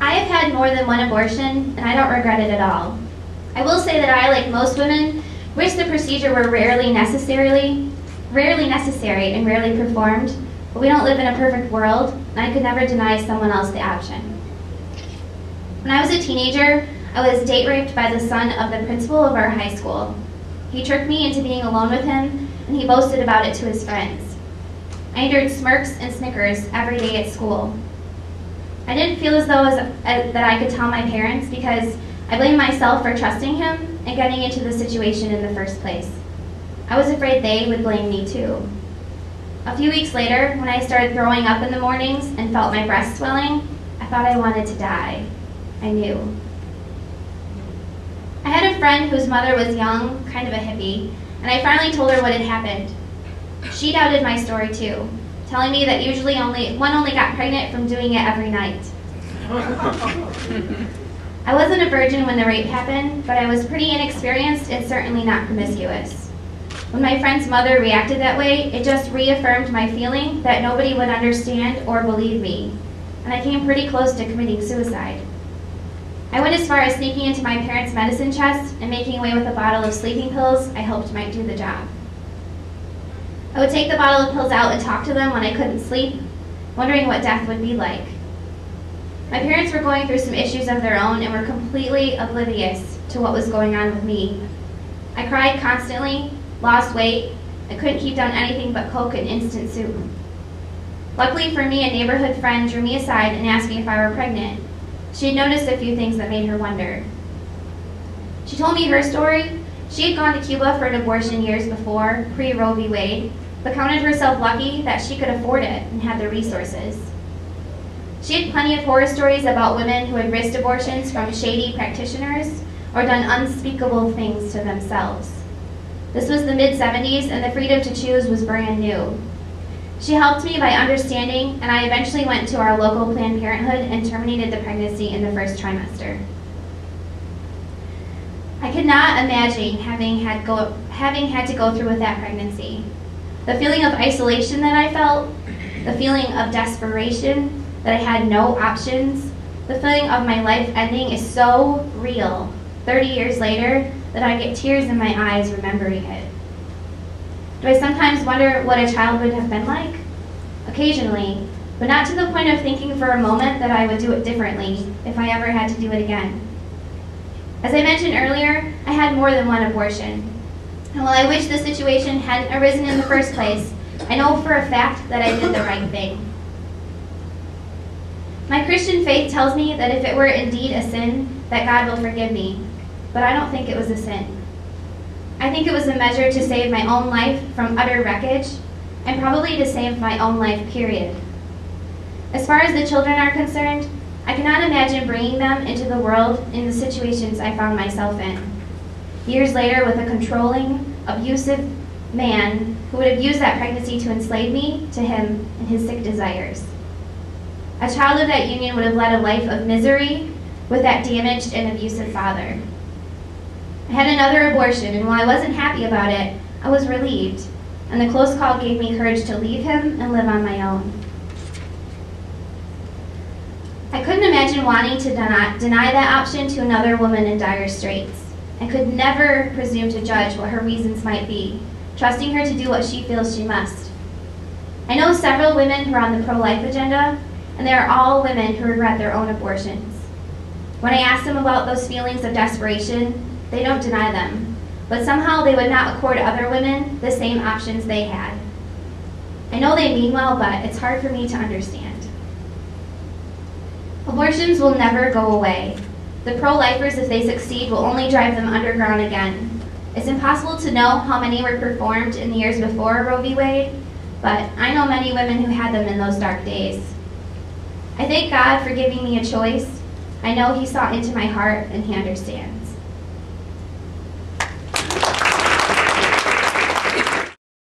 I have had more than one abortion, and I don't regret it at all. I will say that I, like most women, wish the procedure were rarely necessary and rarely performed, but we don't live in a perfect world, and I could never deny someone else the option. When I was a teenager, I was date raped by the son of the principal of our high school. He tricked me into being alone with him, and he boasted about it to his friends. I endured smirks and snickers every day at school. I didn't feel as though that I could tell my parents because I blamed myself for trusting him and getting into the situation in the first place. I was afraid they would blame me too. A few weeks later, when I started throwing up in the mornings and felt my breast swelling, I thought I wanted to die. I knew. I had a friend whose mother was young, kind of a hippie, and I finally told her what had happened. She doubted my story too, telling me that usually one only got pregnant from doing it every night. I wasn't a virgin when the rape happened, but I was pretty inexperienced and certainly not promiscuous. When my friend's mother reacted that way, it just reaffirmed my feeling that nobody would understand or believe me, and I came pretty close to committing suicide. I went as far as sneaking into my parents' medicine chest and making away with a bottle of sleeping pills I hoped might do the job. I would take the bottle of pills out and talk to them when I couldn't sleep, wondering what death would be like. My parents were going through some issues of their own and were completely oblivious to what was going on with me. I cried constantly, lost weight, I couldn't keep down anything but Coke and instant soup. Luckily for me, a neighborhood friend drew me aside and asked me if I were pregnant. She had noticed a few things that made her wonder. She told me her story. She had gone to Cuba for an abortion years before, pre-Roe v. Wade, but counted herself lucky that she could afford it and had the resources. She had plenty of horror stories about women who had risked abortions from shady practitioners or done unspeakable things to themselves. This was the mid-70s, and the freedom to choose was brand new. She helped me by understanding, and I eventually went to our local Planned Parenthood and terminated the pregnancy in the first trimester. I could not imagine having had to go through with that pregnancy. The feeling of isolation that I felt, the feeling of desperation that I had no options, the feeling of my life ending is so real 30 years later that I get tears in my eyes remembering it. Do I sometimes wonder what a child would have been like? Occasionally, but not to the point of thinking for a moment that I would do it differently if I ever had to do it again. As I mentioned earlier, I had more than one abortion. And while I wish the situation hadn't arisen in the first place, I know for a fact that I did the right thing. My Christian faith tells me that if it were indeed a sin, that God will forgive me, but I don't think it was a sin. I think it was a measure to save my own life from utter wreckage, and probably to save my own life, period. As far as the children are concerned, I cannot imagine bringing them into the world in the situations I found myself in. Years later, with a controlling, abusive man who would have used that pregnancy to enslave me to him and his sick desires. A child of that union would have led a life of misery with that damaged and abusive father. I had another abortion, and while I wasn't happy about it, I was relieved, and the close call gave me courage to leave him and live on my own. I couldn't imagine wanting to deny that option to another woman in dire straits. I could never presume to judge what her reasons might be, trusting her to do what she feels she must. I know several women who are on the pro-life agenda, and they are all women who regret their own abortions. When I ask them about those feelings of desperation, they don't deny them, but somehow they would not accord other women the same options they had. I know they mean well, but it's hard for me to understand. Abortions will never go away. The pro-lifers, if they succeed, will only drive them underground again. It's impossible to know how many were performed in the years before Roe v. Wade, but I know many women who had them in those dark days. I thank God for giving me a choice. I know He saw into my heart and He understands.